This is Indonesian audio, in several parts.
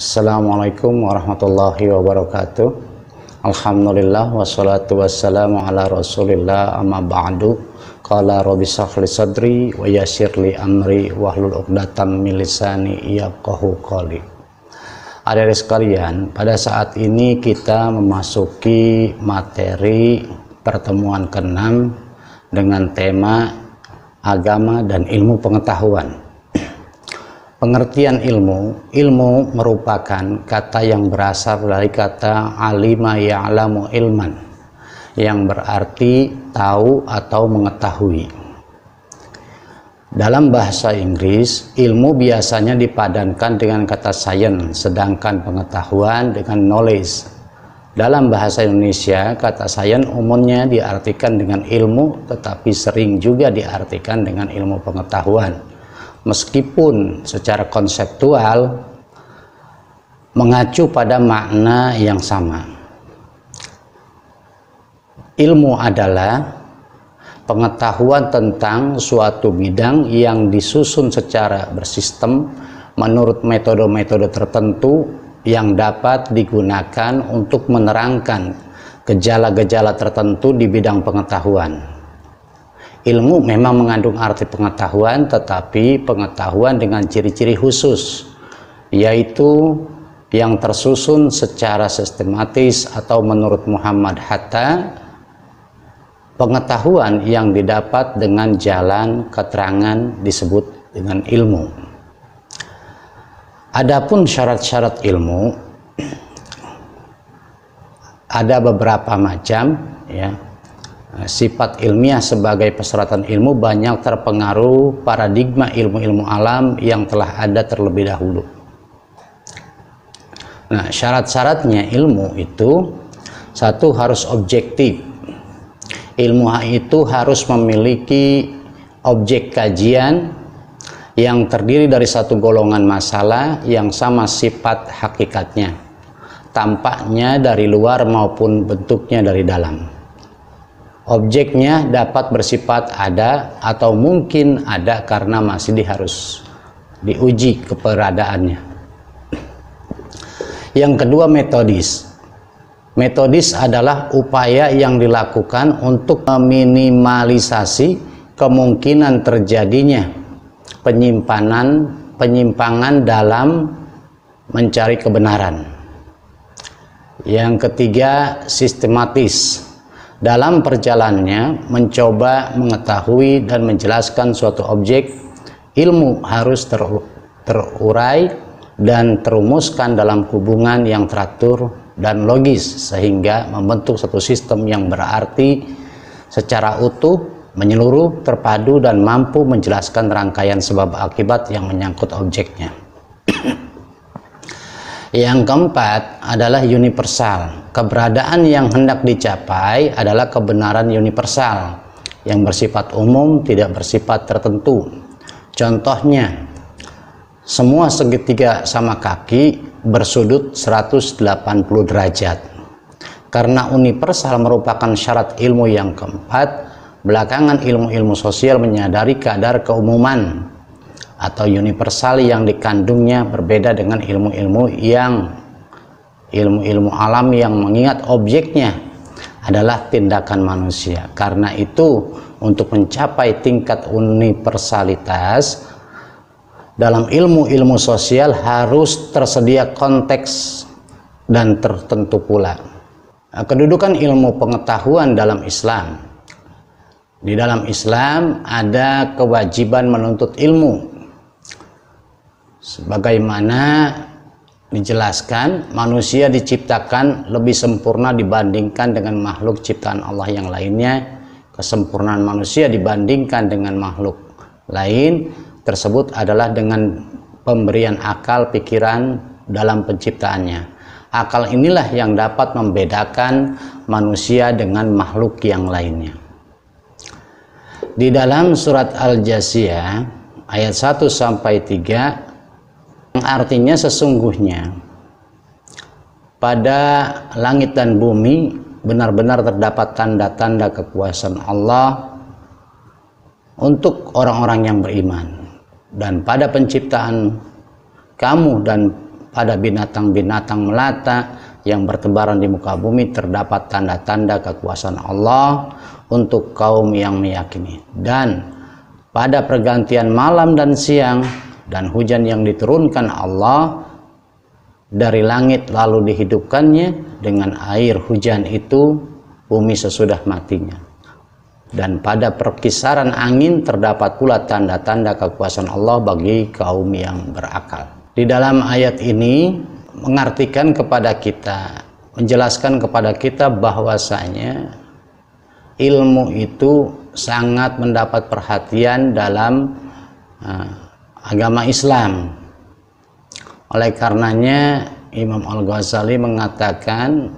Assalamualaikum warahmatullahi wabarakatuh. Alhamdulillah wassalatu wassalamu ala rasulillah, amma ba'du. Qala rabbi shrah li sadri wa yassir li amri wahlul 'uqdatam min lisani yafqahu qawli. Adik-adik sekalian, pada saat ini kita memasuki materi pertemuan ke-6 dengan tema agama dan ilmu pengetahuan. Pengertian ilmu merupakan kata yang berasal dari kata alima ya'lamu ilman, yang berarti tahu atau mengetahui. Dalam bahasa Inggris, ilmu biasanya dipadankan dengan kata science, sedangkan pengetahuan dengan knowledge. Dalam bahasa Indonesia, kata science umumnya diartikan dengan ilmu, tetapi sering juga diartikan dengan ilmu pengetahuan. Meskipun secara konseptual mengacu pada makna yang sama. Ilmu adalah pengetahuan tentang suatu bidang yang disusun secara bersistem menurut metode-metode tertentu yang dapat digunakan untuk menerangkan gejala-gejala tertentu di bidang pengetahuan. Ilmu memang mengandung arti pengetahuan, tetapi pengetahuan dengan ciri-ciri khusus, yaitu yang tersusun secara sistematis atau menurut Muhammad Hatta, pengetahuan yang didapat dengan jalan keterangan disebut dengan ilmu. Adapun syarat-syarat ilmu ada beberapa macam, ya. Sifat ilmiah sebagai persyaratan ilmu banyak terpengaruh paradigma ilmu-ilmu alam yang telah ada terlebih dahulu. Nah, syarat-syaratnya ilmu itu, satu, harus objektif. Ilmu itu harus memiliki objek kajian yang terdiri dari satu golongan masalah yang sama sifat hakikatnya, tampaknya dari luar maupun bentuknya dari dalam. Objeknya dapat bersifat ada atau mungkin ada karena masih harus diuji keberadaannya. Yang kedua, metodis. Metodis adalah upaya yang dilakukan untuk meminimalisasi kemungkinan terjadinya penyimpangan dalam mencari kebenaran. Yang ketiga, sistematis. Dalam perjalanannya mencoba mengetahui dan menjelaskan suatu objek, ilmu harus terurai dan terumuskan dalam hubungan yang teratur dan logis sehingga membentuk satu sistem yang berarti secara utuh, menyeluruh, terpadu, dan mampu menjelaskan rangkaian sebab akibat yang menyangkut objeknya. Yang keempat adalah universal. Keberadaan yang hendak dicapai adalah kebenaran universal yang bersifat umum, tidak bersifat tertentu. Contohnya, semua segitiga sama kaki bersudut 180 derajat. Karena universal merupakan syarat ilmu yang keempat, belakangan ilmu-ilmu sosial menyadari kadar keumuman atau universal yang dikandungnya berbeda dengan ilmu-ilmu alam yang mengingat objeknya adalah tindakan manusia. Karena itu, untuk mencapai tingkat universalitas dalam ilmu-ilmu sosial harus tersedia konteks dan tertentu pula. Kedudukan ilmu pengetahuan dalam Islam. Di dalam Islam ada kewajiban menuntut ilmu. Sebagaimana dijelaskan, manusia diciptakan lebih sempurna dibandingkan dengan makhluk ciptaan Allah yang lainnya. Kesempurnaan manusia dibandingkan dengan makhluk lain tersebut adalah dengan pemberian akal pikiran dalam penciptaannya. Akal inilah yang dapat membedakan manusia dengan makhluk yang lainnya. Di dalam surat Al-Jasiyah ayat 1-3, yang artinya sesungguhnya pada langit dan bumi benar-benar terdapat tanda-tanda kekuasaan Allah untuk orang-orang yang beriman, dan pada penciptaan kamu dan pada binatang-binatang melata yang bertebaran di muka bumi terdapat tanda-tanda kekuasaan Allah untuk kaum yang meyakini. Dan pada pergantian malam dan siang dan hujan yang diturunkan Allah dari langit lalu dihidupkannya dengan air hujan itu bumi sesudah matinya. Dan pada perkisaran angin terdapat pula tanda-tanda kekuasaan Allah bagi kaum yang berakal. Di dalam ayat ini mengartikan kepada kita, menjelaskan kepada kita bahwasanya ilmu itu sangat mendapat perhatian dalam agama Islam. Oleh karenanya Imam Al-Ghazali mengatakan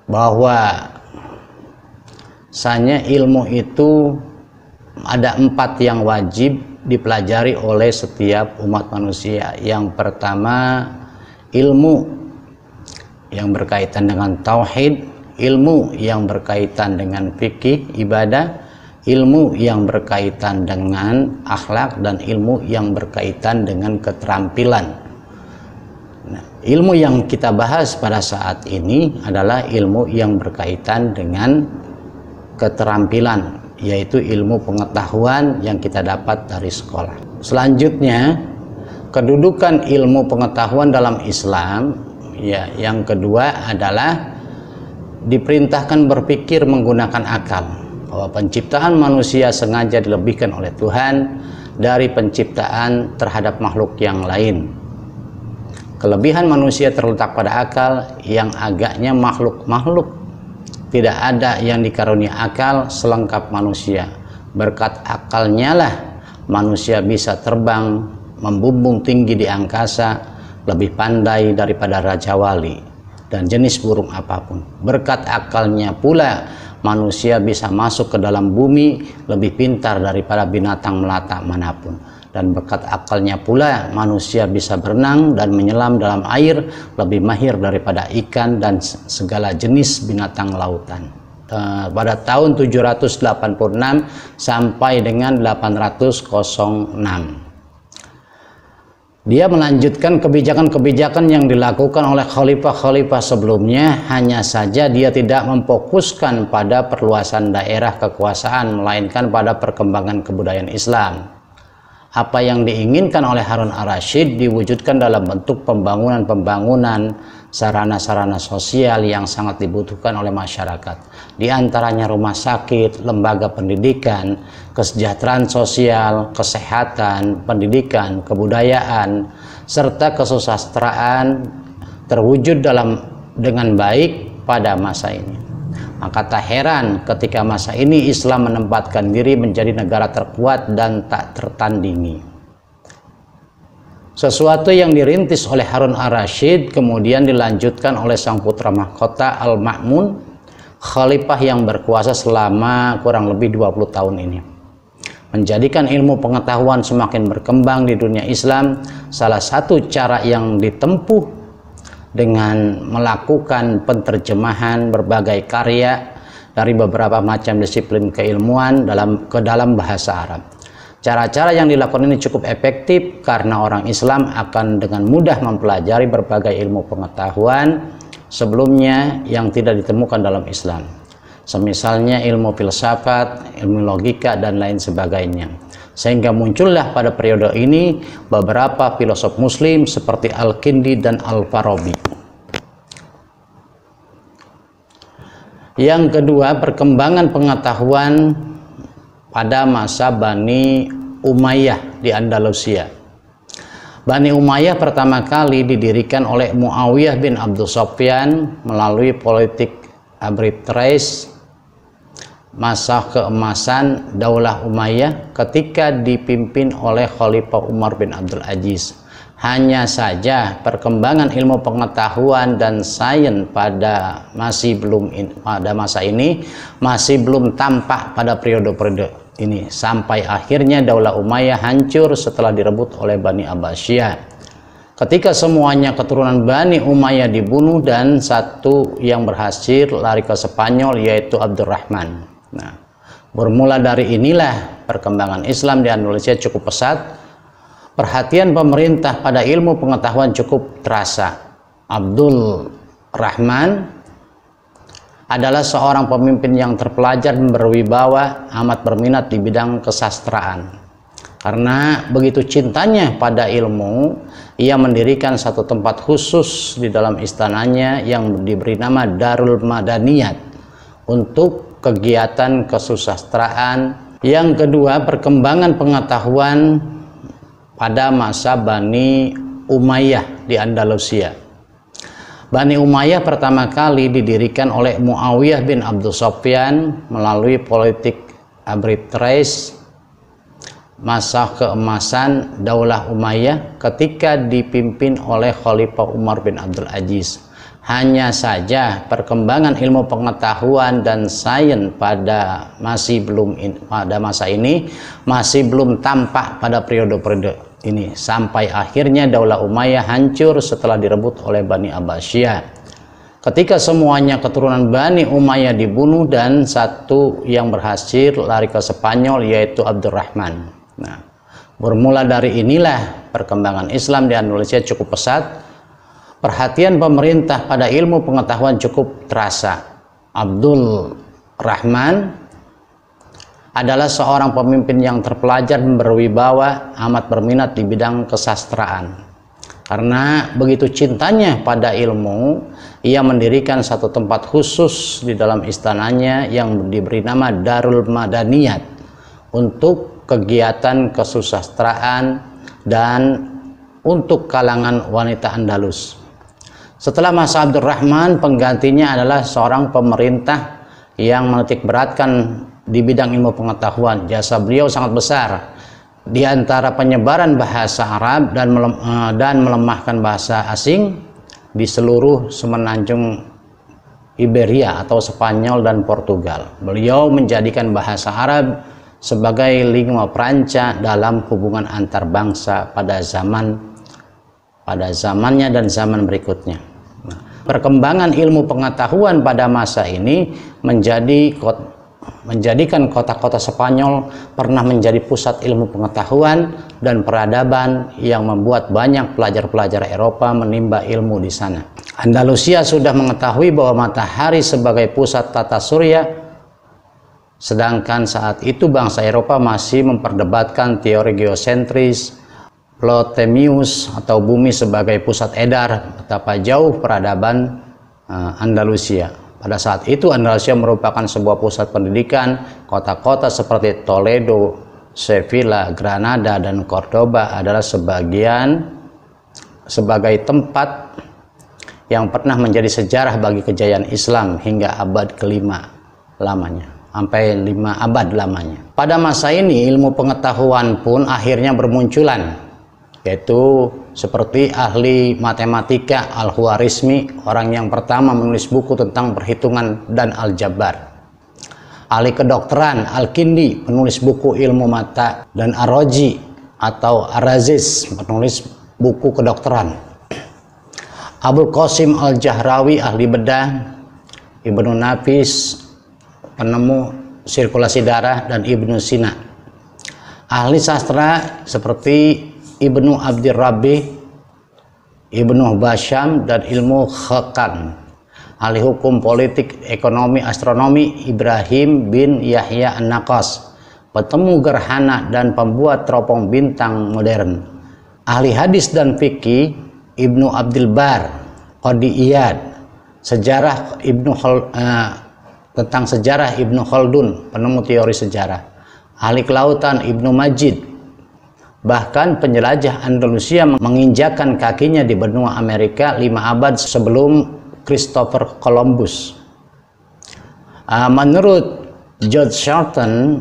bahwa sanya ilmu itu ada 4 yang wajib dipelajari oleh setiap umat manusia. Yang pertama, ilmu yang berkaitan dengan tauhid, ilmu yang berkaitan dengan fikih ibadah, ilmu yang berkaitan dengan akhlak, dan ilmu yang berkaitan dengan keterampilan. Nah, ilmu yang kita bahas pada saat ini adalah ilmu yang berkaitan dengan keterampilan, yaitu ilmu pengetahuan yang kita dapat dari sekolah. Selanjutnya, kedudukan ilmu pengetahuan dalam Islam, yang kedua adalah diperintahkan berpikir menggunakan akal, bahwa penciptaan manusia sengaja dilebihkan oleh Tuhan dari penciptaan terhadap makhluk yang lain. Kelebihan manusia terletak pada akal yang agaknya makhluk-makhluk tidak ada yang dikarunia akal selengkap manusia. Berkat akalnya lah manusia bisa terbang, membumbung tinggi di angkasa, lebih pandai daripada raja wali dan jenis burung apapun. Berkat akalnya pula manusia bisa masuk ke dalam bumi, lebih pintar daripada binatang melata manapun. Dan berkat akalnya pula manusia bisa berenang dan menyelam dalam air, lebih mahir daripada ikan dan segala jenis binatang lautan. Pada tahun 786 sampai dengan 806, dia melanjutkan kebijakan-kebijakan yang dilakukan oleh khalifah-khalifah sebelumnya. Hanya saja dia tidak memfokuskan pada perluasan daerah kekuasaan, melainkan pada perkembangan kebudayaan Islam. Apa yang diinginkan oleh Harun ar-Rasyid diwujudkan dalam bentuk pembangunan sarana-sarana sosial yang sangat dibutuhkan oleh masyarakat. Di antaranya rumah sakit, lembaga pendidikan, kesejahteraan sosial, kesehatan, pendidikan, kebudayaan, serta kesusastraan terwujud dengan baik pada masa ini. Maka tak heran ketika masa ini Islam menempatkan diri menjadi negara terkuat dan tak tertandingi. Sesuatu yang dirintis oleh Harun ar-Rasyid kemudian dilanjutkan oleh sang putra mahkota Al-Ma'mun, khalifah yang berkuasa selama kurang lebih 20 tahun ini. Menjadikan ilmu pengetahuan semakin berkembang di dunia Islam, salah satu cara yang ditempuh dengan melakukan penterjemahan berbagai karya dari beberapa macam disiplin keilmuan ke dalam bahasa Arab. Cara-cara yang dilakukan ini cukup efektif karena orang Islam akan dengan mudah mempelajari berbagai ilmu pengetahuan sebelumnya yang tidak ditemukan dalam Islam. Semisalnya ilmu filsafat, ilmu logika, dan lain sebagainya. Sehingga muncullah pada periode ini beberapa filosof muslim seperti Al-Kindi dan Al-Farabi. Yang kedua, perkembangan pengetahuan pada masa Bani Umayyah di Andalusia. Bani Umayyah pertama kali didirikan oleh Muawiyah bin Abdul Sufyan melalui politik arbitrase masa keemasan Daulah Umayyah ketika dipimpin oleh Khalifah Umar bin Abdul Aziz. Hanya saja perkembangan ilmu pengetahuan dan sains pada masa ini masih belum tampak pada periode-periode ini, sampai akhirnya Daulah Umayyah hancur setelah direbut oleh Bani Abbasiyah. Ketika semuanya keturunan Bani Umayyah dibunuh dan satu yang berhasil lari ke Spanyol yaitu Abdurrahman. Nah, bermula dari inilah perkembangan Islam di Andalusia cukup pesat. Perhatian pemerintah pada ilmu pengetahuan cukup terasa. Abdul Rahman adalah seorang pemimpin yang terpelajar dan berwibawa, amat berminat di bidang kesastraan. Karena begitu cintanya pada ilmu, ia mendirikan satu tempat khusus di dalam istananya yang diberi nama Darul Madaniyat untuk kegiatan kesusastraan. Yang kedua, perkembangan pengetahuan pada masa Bani Umayyah di Andalusia. Bani Umayyah pertama kali didirikan oleh Muawiyah bin Abdul Sufyan melalui politik arbitrase masa keemasan Daulah Umayyah ketika dipimpin oleh Khalifah Umar bin Abdul Aziz. Hanya saja perkembangan ilmu pengetahuan dan sains pada masa ini masih belum tampak pada periode ini, sampai akhirnya Daulah Umayyah hancur setelah direbut oleh Bani Abbasiyah. Ketika semuanya keturunan Bani Umayyah dibunuh dan satu yang berhasil lari ke Spanyol yaitu Abdurrahman. Nah, bermula dari inilah perkembangan Islam di Andalusia cukup pesat. Perhatian pemerintah pada ilmu pengetahuan cukup terasa. Abdul Rahman adalah seorang pemimpin yang terpelajar dan berwibawa, amat berminat di bidang kesastraan. Karena begitu cintanya pada ilmu, ia mendirikan satu tempat khusus di dalam istananya yang diberi nama Darul Madaniyat untuk kegiatan kesusastraan dan untuk kalangan wanita Andalus. Setelah masa Abdurrahman, penggantinya adalah seorang pemerintah yang menitik beratkan di bidang ilmu pengetahuan. Jasa beliau sangat besar di antara penyebaran bahasa Arab dan melemahkan bahasa asing di seluruh semenanjung Iberia atau Spanyol dan Portugal. Beliau menjadikan bahasa Arab sebagai lingua franca dalam hubungan antar bangsa pada zamannya dan zaman berikutnya. Perkembangan ilmu pengetahuan pada masa ini menjadikan kota-kota Spanyol pernah menjadi pusat ilmu pengetahuan dan peradaban yang membuat banyak pelajar-pelajar Eropa menimba ilmu di sana. Andalusia sudah mengetahui bahwa matahari sebagai pusat tata surya, sedangkan saat itu bangsa Eropa masih memperdebatkan teori geosentris, Ptolemeus atau bumi sebagai pusat edar. Betapa jauh peradaban Andalusia. Pada saat itu Andalusia merupakan sebuah pusat pendidikan. Kota-kota seperti Toledo, Sevilla, Granada, dan Cordoba adalah sebagai tempat yang pernah menjadi sejarah bagi kejayaan Islam hingga abad kelima lamanya. Sampai 5 abad lamanya. Pada masa ini ilmu pengetahuan pun akhirnya bermunculan, yaitu seperti ahli matematika Al-Khwarizmi, orang yang pertama menulis buku tentang perhitungan dan aljabar. Ahli kedokteran Al-Kindi, penulis buku ilmu mata, dan Ar-Razi atau Ar-Raziz, penulis buku kedokteran. Abul Qasim Al-Jahrawi, ahli bedah, Ibnu Nafis, penemu sirkulasi darah, dan Ibnu Sina. Ahli sastra seperti Ibnu Abdir Rabi, Ibnu Basham, dan ilmu Khakan. Ahli hukum politik, ekonomi, astronomi Ibrahim bin Yahya An-Naqas, petemu gerhana dan pembuat teropong bintang modern. Ahli hadis dan fikih Ibnu Abdul Bar, Qadi Iyad, tentang sejarah Ibnu Khaldun, penemu teori sejarah. Ahli kelautan Ibnu Majid. Bahkan penjelajah Andalusia menginjakan kakinya di benua Amerika 5 abad sebelum Christopher Columbus. Menurut George Shelton,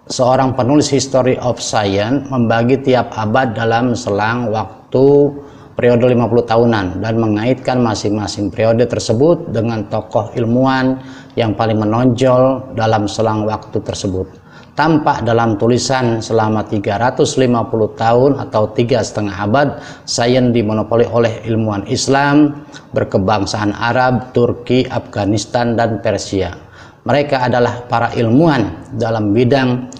seorang penulis History of Science, membagi tiap abad dalam selang waktu periode 50 tahunan dan mengaitkan masing-masing periode tersebut dengan tokoh ilmuwan yang paling menonjol dalam selang waktu tersebut. Tampak dalam tulisan selama 350 tahun atau 3,5 abad, sains dimonopoli oleh ilmuwan Islam berkebangsaan Arab, Turki, Afghanistan, dan Persia. Mereka adalah para ilmuwan dalam bidang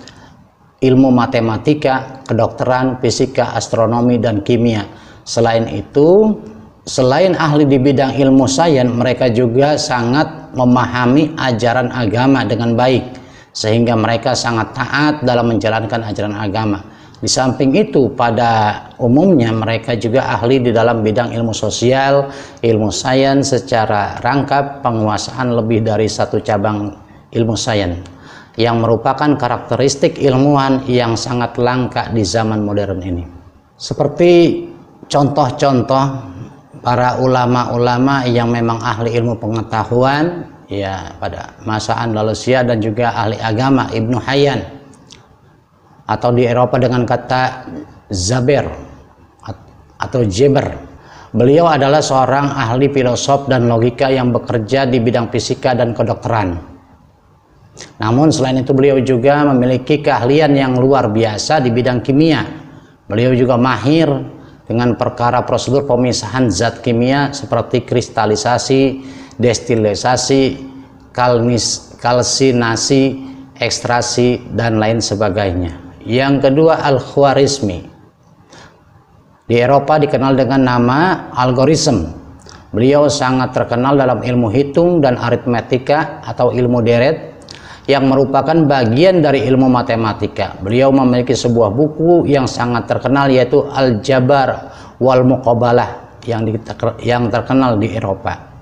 ilmu matematika, kedokteran, fisika, astronomi, dan kimia. Selain itu, selain ahli di bidang ilmu sains, mereka juga sangat memahami ajaran agama dengan baik, sehingga mereka sangat taat dalam menjalankan ajaran agama. Di samping itu, pada umumnya mereka juga ahli di dalam bidang ilmu sosial, ilmu sains secara rangkap, penguasaan lebih dari satu cabang ilmu sains, yang merupakan karakteristik ilmuwan yang sangat langka di zaman modern ini. Seperti contoh-contoh para ulama-ulama yang memang ahli ilmu pengetahuan ya pada masa Andalusia, dan juga ahli agama Ibnu Hayyan, atau di Eropa dengan kata Zaber atau Jeber. Beliau adalah seorang ahli filosof dan logika yang bekerja di bidang fisika dan kedokteran. Namun selain itu beliau juga memiliki keahlian yang luar biasa di bidang kimia. Beliau juga mahir dengan perkara prosedur pemisahan zat kimia seperti kristalisasi, destilisasi, kalsinasi, ekstrasi, dan lain sebagainya. Yang kedua, Al-Khwarizmi. Di Eropa dikenal dengan nama algoritma. Beliau sangat terkenal dalam ilmu hitung dan aritmetika atau ilmu deret, yang merupakan bagian dari ilmu matematika. Beliau memiliki sebuah buku yang sangat terkenal, yaitu Al-Jabar wal Muqabalah, yang terkenal di Eropa.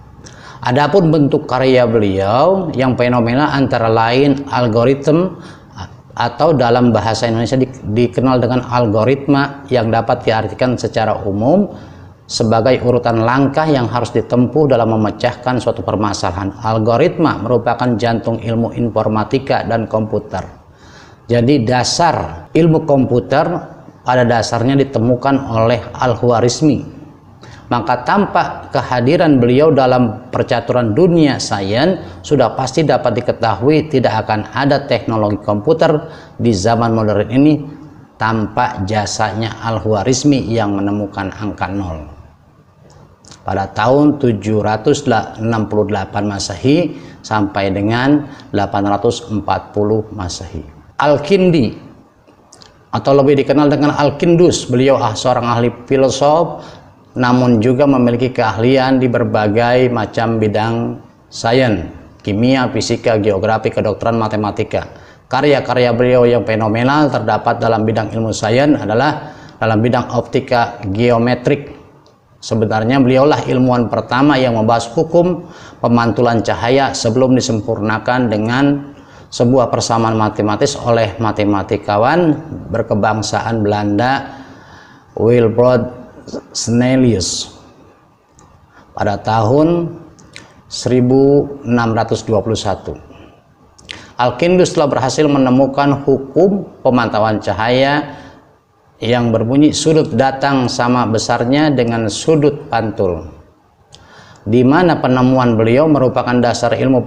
Adapun bentuk karya beliau yang fenomenal antara lain algoritma, atau dalam bahasa Indonesia dikenal dengan algoritma, yang dapat diartikan secara umum sebagai urutan langkah yang harus ditempuh dalam memecahkan suatu permasalahan. Algoritma merupakan jantung ilmu informatika dan komputer. Jadi dasar ilmu komputer pada dasarnya ditemukan oleh Al-Khwarizmi. Maka tanpa kehadiran beliau dalam percaturan dunia sains, sudah pasti dapat diketahui tidak akan ada teknologi komputer di zaman modern ini tanpa jasanya Al-Khwarizmi yang menemukan angka 0 pada tahun 768 Masehi sampai dengan 840 Masehi. Al-Kindi, atau lebih dikenal dengan Al-Kindus, beliau seorang ahli filosof, namun juga memiliki keahlian di berbagai macam bidang sains, kimia, fisika, geografi, kedokteran, matematika. Karya-karya beliau yang fenomenal terdapat dalam bidang ilmu sains adalah dalam bidang optika geometrik. Sebenarnya beliaulah ilmuwan pertama yang membahas hukum pemantulan cahaya sebelum disempurnakan dengan sebuah persamaan matematis oleh matematikawan berkebangsaan Belanda Wilbrod Snellius pada tahun 1621. Al-Kindus telah berhasil menemukan hukum pemantauan cahaya yang berbunyi sudut datang sama besarnya dengan sudut pantul, di mana penemuan beliau merupakan dasar ilmu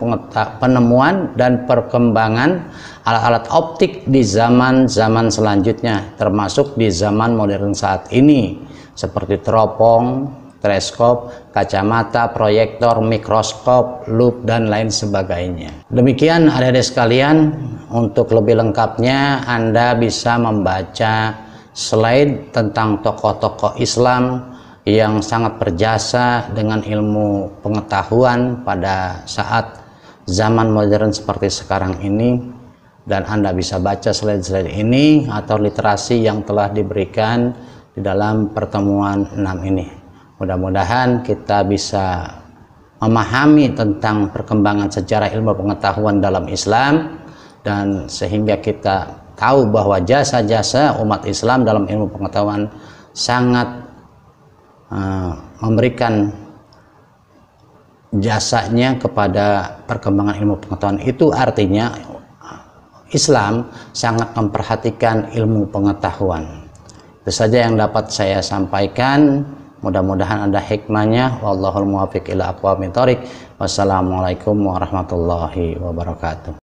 penemuan dan perkembangan alat-alat optik di zaman-zaman selanjutnya, termasuk di zaman modern saat ini, seperti teropong, teleskop, kacamata, proyektor, mikroskop, lup, dan lain sebagainya. Demikian adik-adik sekalian, untuk lebih lengkapnya Anda bisa membaca slide tentang tokoh-tokoh Islam yang sangat berjasa dengan ilmu pengetahuan pada saat zaman modern seperti sekarang ini, dan Anda bisa baca slide-slide ini atau literasi yang telah diberikan di dalam pertemuan 6 ini. Mudah-mudahan kita bisa memahami tentang perkembangan sejarah ilmu pengetahuan dalam Islam, dan sehingga kita tahu bahwa jasa-jasa umat Islam dalam ilmu pengetahuan sangat memberikan jasanya kepada perkembangan ilmu pengetahuan. Itu artinya Islam sangat memperhatikan ilmu pengetahuan. Itu saja yang dapat saya sampaikan. Mudah-mudahan ada hikmahnya. Wallahul muwaffiq ila aqwamit thoriq. Wassalamualaikum warahmatullahi wabarakatuh.